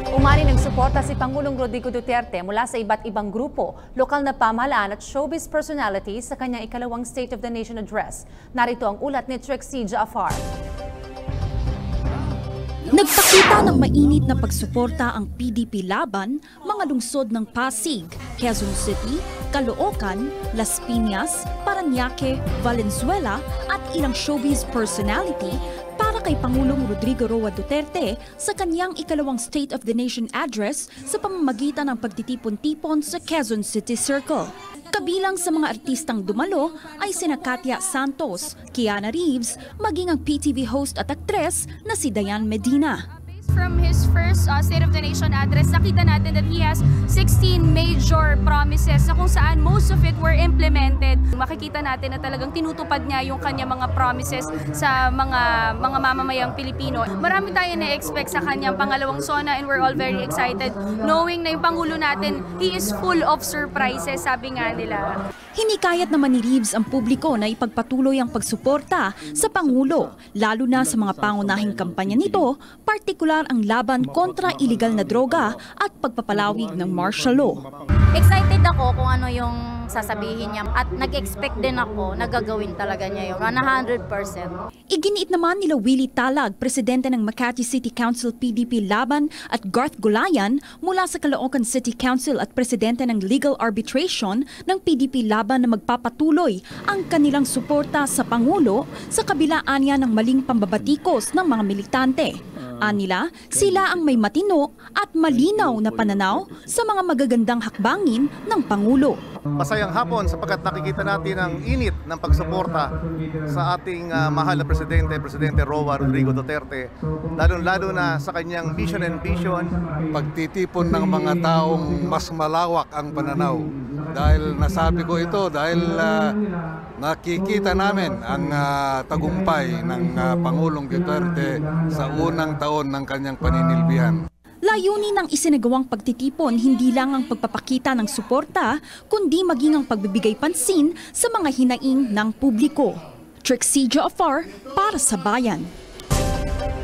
Umani ng suporta si Pangulong Rodrigo Duterte mula sa iba't ibang grupo, lokal na pamahalaan at showbiz personalities sa kanyang ikalawang State of the Nation address. Narito ang ulat ni Trixie Jaafar. Nagpakita ng mainit na pagsuporta ang PDP laban mga lungsod ng Pasig, Quezon City, Caloocan, Las Piñas, Parañaque, Valenzuela at ilang showbiz personality para kay Pangulong Rodrigo Roa Duterte sa kanyang ikalawang State of the Nation address sa pamamagitan ng pagtitipon-tipon sa Quezon City Circle. Kabilang sa mga artistang dumalo ay sina Katya Santos, Kiana Reeves, maging ang PTV host at aktres na si Diane Medina. From his first State of the Nation address, nakita natin that he has 16 major promises na kung saan most of it were implemented. Makikita natin na talagang tinutupad niya yung kanyang mga promises sa mga mamamayang Pilipino. Marami tayo na-expect sa kanyang pangalawang SONA and we're all very excited knowing na yung Pangulo natin, he is full of surprises, sabi nga nila. Hinikayat naman ni Reeves ang publiko na ipagpatuloy ang pagsuporta sa Pangulo, lalo na sa mga pangunahing kampanya nito, partikular ang laban kontra iligal na droga at pagpapalawig ng martial law. Excited ako kung ano yung sasabihin niya at nag-expect din ako na gagawin talaga niya yun, 100%. Iginiit naman nila Willie Talag, presidente ng Makati City Council PDP Laban at Garth Gulayan mula sa Caloocan City Council at presidente ng Legal Arbitration ng PDP Laban na magpapatuloy ang kanilang suporta sa Pangulo sa kabilaan niya ng maling pambabatikos ng mga militante. Anila, sila ang may matino at malinaw na pananaw sa mga magagandang hakbangin ng Pangulo. Masayang hapon sapagkat nakikita natin ang init ng pagsuporta sa ating mahal na Presidente Roa Rodrigo Duterte, lalo na sa kanyang mission and vision. Pagtitipon ng mga taong mas malawak ang pananaw. Dahil nasabi ko ito, dahil nakikita namin ang tagumpay ng Pangulong Duterte sa unang taon ng kanyang paninilbihan. Layunin ng isinagawang pagtitipon hindi lang ang pagpapakita ng suporta, kundi maging ang pagbibigay pansin sa mga hinaing ng publiko. Trixie Jaafar para sa Bayan.